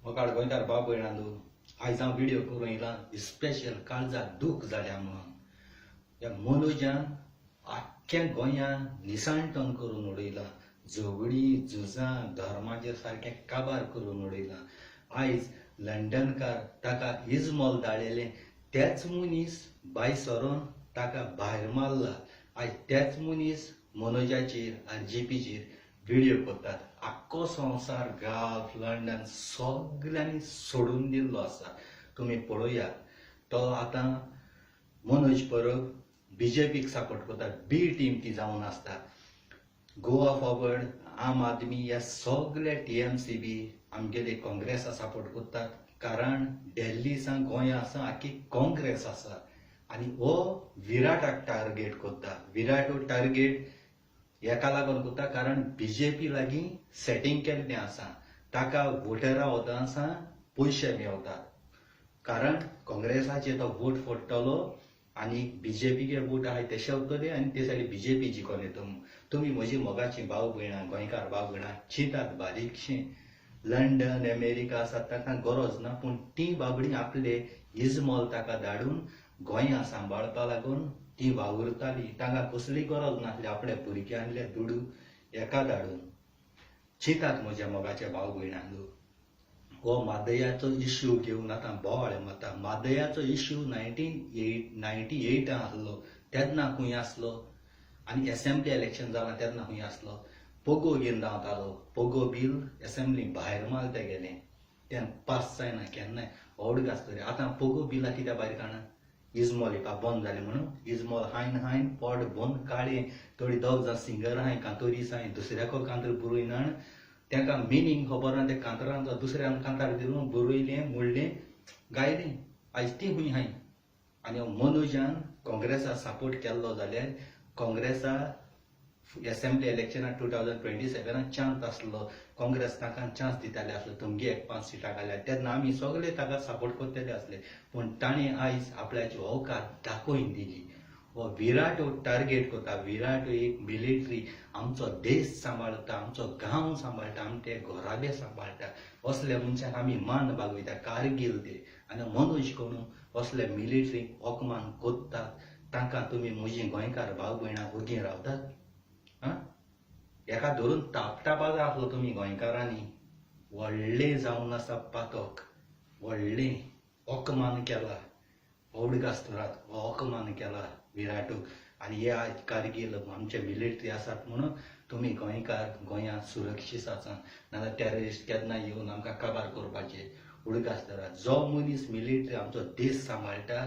मोकाड गोंयकार बाब भयणांदू आयज हांव व्हिडिओ करूं येयला स्पेशल काळजाक दूख जाल्या म्हणून ह्या मनोजान आख्ख्या गोंयान निसाणटण करून उडयला. झगडी झुजां धर्माचेर सारकें काबार करून उडयला. आयज लंडनकार ताका इजमॉल धाडलेले तेच मनीस भायर सरोन ताका भायर मारला. आयज तेच मनीस मनोजाचेर आरजीपीचेर व्हिडिओ करतात. आख्खो संवसार गांव लंडन सगळ्यांनी सोडून दिल्लो आसा. तुमी पळोवयात तो आतां मनोज परब बीजेपीक सपोर्ट करता. बी टीम ती जावन आसता. गोवा फॉरवर्ड आम आदमी ह्या सगळ्या टीएमसी बी आमगेले काँग्रेसा सपोर्ट करतात. कारण दिल्ली सावन गोंया सावन आख्खी काँग्रेस आसा आनी हो विराटाक टार्गेट करता. विराट हो टार्गेट हेका लागून करता कारण बीजेपी लागीं सेटिंग केल्लें आसा. ताका वोटरां वोटांसा पयशे मेळटात. कारण काँग्रेसाचेर तो वोट फोडटलो आनी बीजेपीचे वोट आहाय ते शेवतले आनी ते सायडी बीजेपी जिखोन येता. तुमी म्हजी मोगाची भाव भयणां गोंयकार भाव भयणां चिंतात बारीकशें. लंडन अमेरिका आसा ताका गरज ना पूण ती बाबडी आपले इजमॉल ताका धाडून गोंया सांबाळपा लागून ती वावुरताली. तांकां कसली गरज नासली आपल्या भुरग्यांले दुडू हेका धाडून. चिंतात म्हज्या मोगाच्या भाव भयणांदू. हो मादयाचो इश्यू घेवन आतां बोवाळ मारता. मादयाचो इश्यू 1998 आसलो तेन्ना खंय आसलो आनी एसेंब्ली इलेक्शन जालां तेन्ना खंय आसलो. पोगो घेवन धांवतालो. पोगो बील एसेंब्लीक भायर मारले गेले तेन्ना पास जायना केन्नाय व्हड आसतले. आतां पोगो बिला कित्याक भायर काडना इजमॉल येवपा बंद जालें म्हणून. इजमॉल हायन पोट बंद काळें. थोडी दोग जाण सिंगर आहाय कांतोरीस आहाय दुसऱ्याको कांतर बरोयना तांकां मिनींग खबर ना. ते कांतरांचो दुसऱ्यान कांतार दिवन बरयलें म्हणलें गायलें. आयज ती खंय हाय. आनी मनोजान काँग्रेसा सपोर्ट केल्लो जाल्यार काँग्रेसा एसेंब्ली इलेक्शनाक 2027 चान्स आसलो. काँग्रेस ताका चान्स दिताले आसलो. तुमगे एक 5 सिटां घाल्यार तेन्ना आमी सगळे ताका सपोर्ट करतले आसले. पूण ताणें आयज आपल्याची औकात दाखोवन दिली. हो विराट हो टार्गेट करता. विराट एक मिलिटरी आमचो देश सांबाळटा आमचो गांव सांबाळटा आमचे घोराबे सांबाळटा. असल्या मनशाक आमी मान बागयता कारगील ते आनी मनोज कोण असले मिलिटरी अपमान कोत्तात. तांकां तुमी म्हजी गोंयकार भाव भयणां ओगी रावतात. हेका धरून तापटापा जाय आसलो तुमी गोंयकारांनी. व्हडलें जावन आसा पातक. व्हडलें अपमान केला औडगास्तराक अपमान केला विराटूक. आनी हे आज कारगील आमचे मिलिटरी आसात म्हणून तुमी गोंयकार गोंयांत सुरक्षीत आसात. नाजाल्यार टेररिस्ट केन्ना येवन आमकां काबार करपाचे उडगास्तरात. जो मनीस मिलिटरी आमचो देश सांबाळटा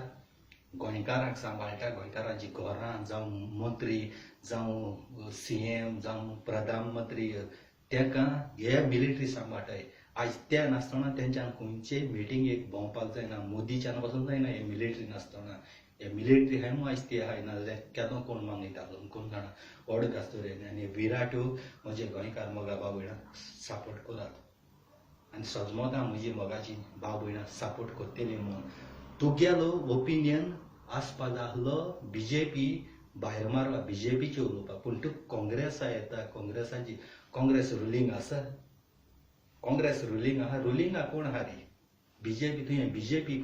गोंयकारांक सांबाळटा गोंयकारांची घरां जावं मंत्री जावं सीएम जावं प्रधानमंत्री ताका हे मिलिटरी सांबाळटाय. आयज ते नासतना तेंच्यान खंयचेय मिटिंगेक भोंवपाक जायना. मोदीच्यान वचूंक जायना हे मिलिटरी नासतना. हे मिलिटरी हाय म्हूण आयज ते आहाय नाजाल्यार केदो कोण मागयतालो कोण जाणा व्हड गास्तोरेन. आनी विराटू म्हजे गोंयकार मोगा भाव भयणां सपोर्ट करात आनी सजमोगां म्हजी मोगाची भाव भयणां सपोर्ट करतली म्हणून. तुगेलो ओपिनियन आसपा जाहलो बीजेपी भायर मारला बीजेपीचे उलोवपाक. पूण तूं काँग्रेसा येता काँग्रेसाची काँग्रेस रुलींग आसा. काँग्रेस रुलींग आहा. रुलींगा कोण आहा रे बीजेपी. तुवें बीजेपी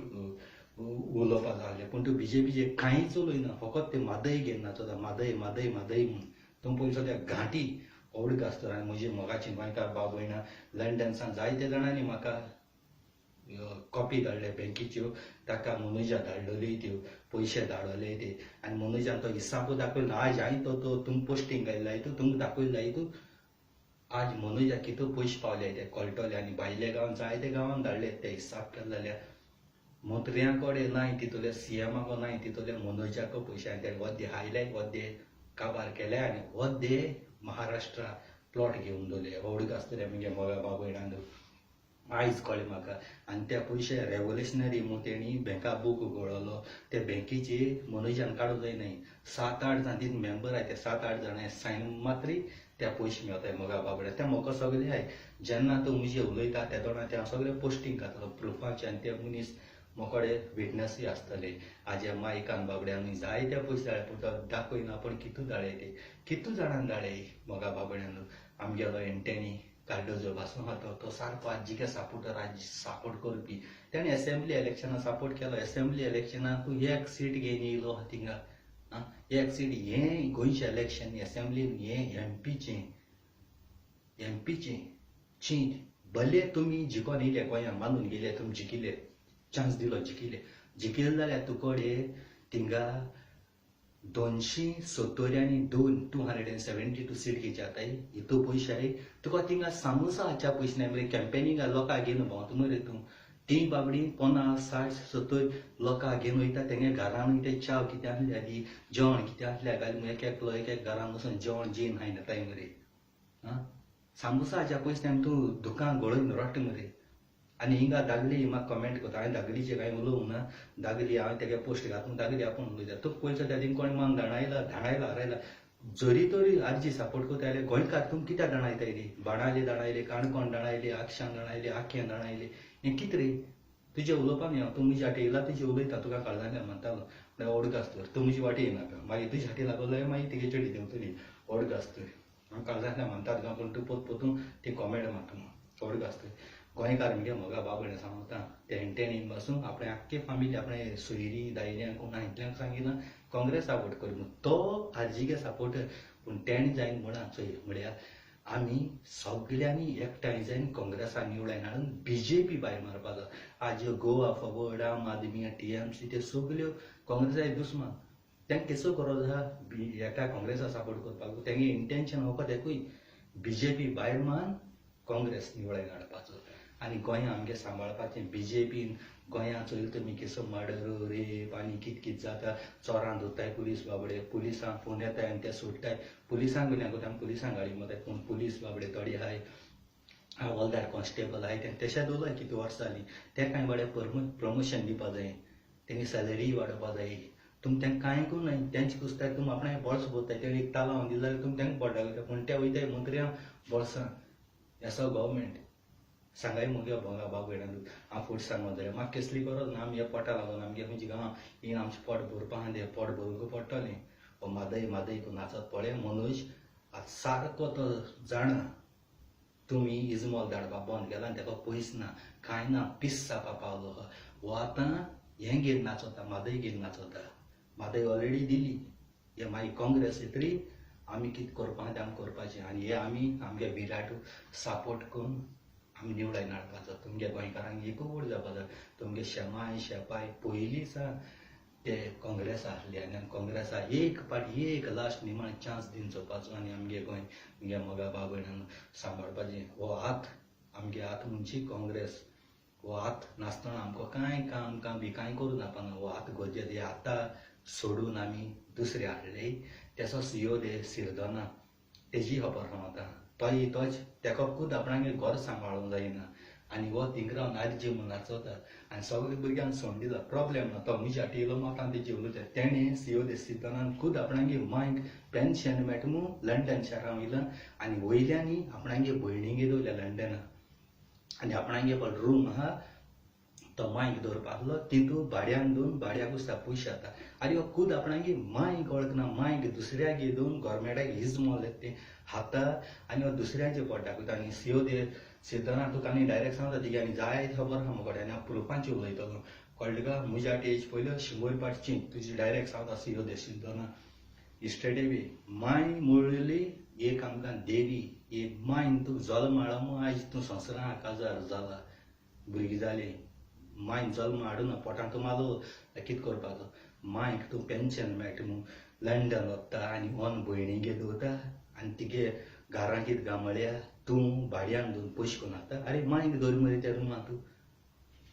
उलोवपा जालें पूण तूं बीजेपीचे कांयच उलयना. फकत ते मादय घेवन नाचता मादय मादय मादय म्हणून. तूं पयलीं त्या घांटी व्हड गासता. आनी म्हजी मोगाची गोंयकार भाव भयणां लंडन सावन जायते जाणांनी म्हाका कॉपी धाडले बँकेच्यो. ताका मनोजा धाडलेल्यो त्यो पयशे धाडले ते आनी मनोजान तो हिसाब दाखयलो. आज हांवें तो तुमकां पोस्टींग घायला तुमकां दाखयला आज मनोजा कितू पयशे पावले ते कळटले. आनी भायल्या गांवांत जायते गांवांत धाडले ते हिसाब केले जाल्यार मंत्र्यां कडेन नाय तितूले सीएमाको नाय तितूले मनोजाको पयशे. आनी ते वद्दे हायले वद्दे काबार केले आनी वद्दे महाराष्ट्रा प्लॉट घेवन दवरले. व्हड आसतले म्हणजे मोगा भाव भयणांदू आयज कळ्ळें म्हाका. आनी ते पयशे रेव्होल्युशनरी म्हूण तेणी बँका बूक उगडलो. ते बँकेचे मनोजान काडूंक जायनाय. 7-8 जाण तितून मेंबर आहाय ते 7-8 जाणां सायन मात्री ते पयशे मेळटाय मोगा भाव भयणां. ते म्हाका सगळे आहाय. जेन्ना तूं म्हजे उलयता ते तोंडार ते हांव सगळे पोस्टींग घातलो प्रुफाचे. आनी ते मनीस मोकोडे विटनसूय आसतले. हाज्या मायकान बाबड्यांनी जायते पयशे धाडले पूण तो दाखयना. पूण कितू धाडले ते कितू जाणांक धाडले मोगा भाव भयणांदू. आमगेलो एंटेनी कार्डोजो पासून आहा तो सारको आजीके सपोर्टर आजी सपोर्ट करपी त्याने असेंब्ली इलेक्शनाक सपोर्ट केलो असेंब्ली इलेक्शनाक तूं एक सीट घेवन येयलो थिंगा एक सीट हें गोंयचें इलेक्शन असेंब्लीन हें एमपीचें चीट भले तुमी जिखोन येयले गोंयांत मानून गेले तुमी जिखिले चान्स दिलो जिखिले जाल्यार तुकोडे थिंगा 272 सीट घेवचे जाताय हितू पयशाय तुका थिंगा सामोसा हाच्या पयशे नाय मरे कॅम्पेनिंगा लोकां घेवन भोंवता मरे तूं ती बाबडी 50-60-70 लोकां घेवन वयता तेंगे घरान वयता चाव कितें आहल्या दी जेवण कितें आहल्या घाल एक घरान वचून जेवण जेवन हायन येताय मरे सामोसा हाच्या पयशे नाय तूं दुकान गळोवन रोट मरे आनी हिंगा दागली म्हाका कमेंट करता हांवें दागलीचे कांय उलोवंक ना दागली हांवें तेगे पोस्ट घातून दागली आपूण उलयता तुका पयलीं त्या दिन कोण मन धाडायला हारयला जरी तरी आरजी सपोर्ट करता जाल्यार गोंयकार तुमी कित्याक धाडायताय रे बाणाले काणकोण धाडायले आक्षां धाडायले आख्यान धाडायले हें कितें रे तुजें उलोवपाक न्ही तूं म्हज्या वाटेन येयला तुजें उलयता तुका कळना म्हणटालो म्हळ्यार ओडकास्तर तूं म्हजी वाटेन येनाका मागीर तुज्या वाटेन लागलो जाल्यार मागीर तेगे चेडी देंवतली ओडकास्तर हांव कळना म्हणटा तुका पूण तूं पोतून ती कॉमेंट म्हाका ओडकास्तर गोंयकार मगे मोगा बाबडे सांगता तेणेन पासून आपणे आख्खे फॅमिली आपणे सोयरी दायल्यांक कोण हांतल्यांक सांगिना काँग्रेस सपोर्ट कर म्हूण तो आरजीके सपोर्टर पूण तेणे जायन म्हणा चोय म्हळ्यार आमी सगळ्यांनी एकठांय जायन काँग्रेसाक निवडायन हाडून बीजेपी भायर मारपाक जाय आज गोवा फॉरवर्ड आम आदमी टीएमसी त्यो सगल्यो काँग्रेसाचे दुस्मान तेंक केसो गरज आहा एका काँग्रेसा सपोर्ट करपाक तेंगे इंटेंशन फकत एकूय बीजेपी भायर मान काँग्रेस निवडायन हाडपाचो आनी गोंय आमगे सांबाळपाचें बीजेपीन गोंयां चोयले तुमी केसो मर्डर रेप आनी कितें जाता चोरां धरताय पुलीस बाबडे पुलिसांक फोन येताय आनी ते सोडटाय पुलिसांक गुन्यांव कोता पुलिसांक गाडी मारताय पूण पुलीस बाबडे थोडे आहाय हवालदार कॉन्स्टेबल आहाय तें तशें दवरलाय कितें वर्सां जालीं ते कांय बाबडे प्रमोशन दिवपा जाय तेंगे सॅलरी वाडोवपा जाय तुमी तेंकां कांय करूं न्हय तेंचे कुस्ताय तुमी आपणाय बोल्स भरताय ते एक तालांव दिले जाल्यार तुमी तेंकां बोड्डा वयता पूण ते वयताय मंत्र्यां बोल्सां हेसो गव्हर्मेंट सांगाय मुगे भोंगा बाबगेडान हांव फूड सांगो जाल्यार म्हाका कसली गरज ना आमी पोटा लागून आमगे खंयची गांवां हीं आमचें पोट भरपा आहा तें पोट भरूंक पडटलें हो मादय करून नाचत पळय मनोज आतां सारको तो जाणा तुमी इजमॉल धाडपाक बंद केला आनी तेका पयस ना कांय ना पीस जावपा पावलो हो आतां हें घेवन नाचता मादय घेवन नाचता मादय ऑलरेडी दिली हे मागीर काँग्रेस येतरी आमी कितें करपा तें आमी करपाचें आनी हे आमी आमगे विराट सपोर्ट करून आमी निवडायन हाडपाचो तुमगे गोंयकारांक एकूच वोट जावपा जाय तुमगे शेमाय शेपाय पयलीं सावन ते काँग्रेस आसले आनी काँग्रेसा एक पाटी एक लास्ट निमाण चान्स दिवन चोवपाचो आनी आमगे गोंय आमगे मोगा बाबयणान सांबाळपाचें हो हात आमगे हात म्हणजे काँग्रेस हो हात नासतना आमकां कांय काम बी कांय करूं नापाना हो हात गरजेचे हे आतां सोडून आमी दुसरे हाडले तेचो सीओ दे सिरदोना तेजी खबर सांगता तोच तेका खूद आपणागे घर सांबाळूंक जायना आनी हो थिंग रावन आरजी म्हूण नाचता आनी सगळे भुरग्यांक सोंड दिला प्रॉब्लेम ना तो म्हज्या येयलो म्हाका तेजे उलयता तेणें सीओ दे सिरदोनान खूद आपणागे मांयक पेन्शन मेळटा म्हूण लंडन शारां वयल्यान आनी वयल्यांनी आपणागे भयणीगे दवरल्या लंडना आनी आपणागे पळय रूम आहा तो मांयक दवरपाकलो तितू भाड्यान दोवन भाड्याक उसता पयशे जाता आनी हो खूद आपणागे मांयक वळखना मांयक दुसऱ्याक दोवन गोवोरमेंटाक इजमॉल ते हाता आनी हो दुसऱ्याचे पोटाक वयता आनी सीओ दे सिद्धना तुका आनी डायरेक्ट सांगता तिगे आनी जाय खबर आहा मुगोडे आनी हांव प्रुफांची उलयतलो कळ्ळें का म्हज्या एज पयलीं 100 पाटची तुजी डायरेक्ट सांगता सीओ दे सिद्धना इस्टेडे बी मांय मुळ्ळी एक आमकां देवी एक मांयन तूं जल्म हाडा म्हूण आयज तूं संवसारां काजार जाला भुरगीं जालीं मांय जल्म हाडूना पोटांत तूं मालो कितें करपाचो मांयक तूं पेन्शन मेळटा म्हूण लंडन वता आनी ओन भयणीगे दवरता आनी तिगे घरां कितें गांमळ्या तूं भाड्यान दोवन पयशे करून हाडटा आरे मांयक दवर मरे त्या रुमान तूं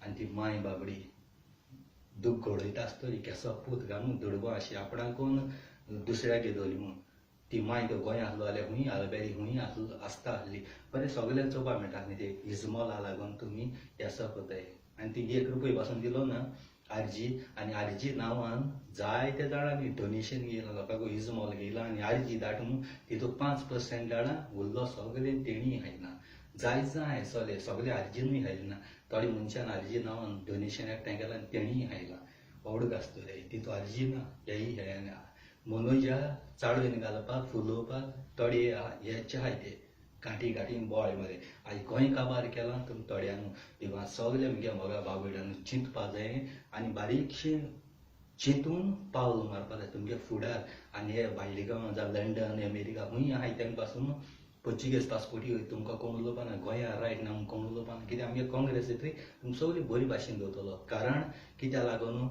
आनी ती मांय बाबडी दूख घडयता आसतली केसो पूत घालून दुडबो अशी आपणाक कोण दुसऱ्यागे दवरली म्हूण ती मांय तो गोंय आसलो जाल्यार हुंय आलबेरी हुंय आसता आसली बरें सगळ्यांक चोवपा मेळटा न्ही ते इजमॉला लागून तुमी हेसो कोताय आनी ती 1 रुपया पासून दिलो ना आरजी आनी आरजी नांवान जायत्या जाणांनी डोनेशन घेयलां लोकांक इजमॉल घेयला आनी आरजी धाड म्हूण तितूंत 5% धाडा उरलो सगळें तेणी हायना जाय सोले सगळे आरजीनूय हायना थोडे मनशान आरजी नांवान डोनेशन एकठांय केलां आनी तेणीय हायलां ओडूक आसतले तितू आरजी ना हेय हेना मनोजा चाळून घालपाक फुलोवपाक थोडे हेचे आहाय ते गाठी गाठीन बोळे मरे आज गोंय काबार केला तुम थोड्यान इवा सगळे मुगे मोगा बाबयडान चिंतपा जाय आनी बारीकशें चिंतून पावल मारपा जाय तुमगे फुडार आनी हे भायले गांवां जावं लंडन अमेरिका खूंय आहाय तेंक पासून पोर्चुगेज पासपोर्टी तुमकां कोण उलोवपा ना गोंया रायट ना कोण उलोवपा ना कित्याक आमगे काँग्रेस येतरी तुमकां सगळी बरी भाशेन दवरतलो कारण कित्याक लागून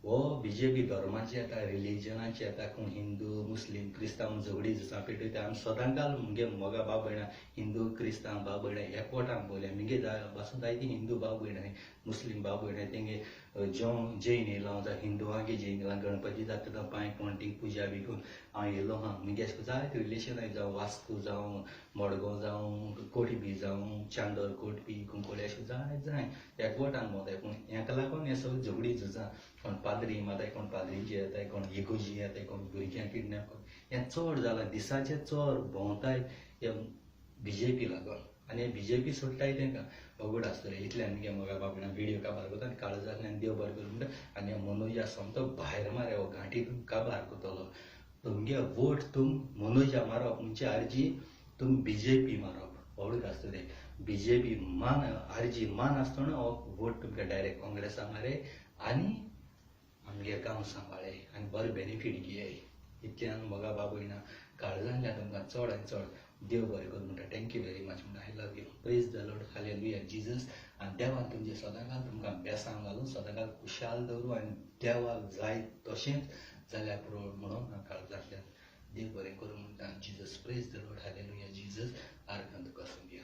हो बीजेपी धर्माचे येता रिलीजनाचे येता कोण हिंदू मुस्लीम क्रिस्तांव झगडी झुजां पेटयता आमी सदांकाल मुगे मोगा भाव भयणां हिंदू क्रिस्तांव भाव भयणां एकवटान पळयल्या मुगे पासून जायती हिंदू भाव भयणां मुस्लीम भाव भयणां तेंगे जैन येयलो जावं हिंदुवांगे जैन येयला गणपती जाता पांय पणटी पुजा बी करून हांव येयलो हा मुगे जायते रिलेशन जावं वास्को जावं मडगांव जावं कोटबी जावं चांदोर कोटबी कुंकोळे अशें जाय एकवटान मोताय पूण हेका लागून हे सगळी झगडी झुजां कोण पाद्री माताय कोण पाद्रीची येताय कोण इगोजी येताय कोण भुरग्यां किडनॅप कोण हें चड जालां दिसाचे चड भोंवताय हे बीजेपी लागून आनी बीजेपी सोडटाय तेंकां अवघड आसतलें इतल्यान मुगे मोगा बाबड्यान व्हिडिओ काबार करता आनी काळजांतल्यान देव बरें करूं म्हणटा आनी मनोजा सोमतो भायर मारे हो घांटीतून काबार करतलो तुमगे वोट तुम मनोजा मारप म्हणजे आरजी तुम बीजेपी मारप अवघड आसतलें बीजेपी मान आरजी मान आसतना हो वोट तुमकां डायरेक्ट काँग्रेसा मारे आनी आमगे गांव सांबाळे आनी बरें बेनिफीट घेयाय इतल्यान मोगा बाबयना काळजांतल्यान तुमकां चड आनी चड देव बरें करूं म्हणटा थँक्यू व्हेरी मच म्हणटा I love you praise the Lord hallelujah Jesus आनी देवान तुमचे सदांकाल तुमकां बेसांव घालूं सदांकाल खुशाल दवरूं आनी देवाक जाय तशेंच जाल्यार पुरो म्हणून काळजांतल्यान देव बरें करूं म्हणटा Jesus praise the Lord hallelujah Jesus आर्गंत कसुंबिया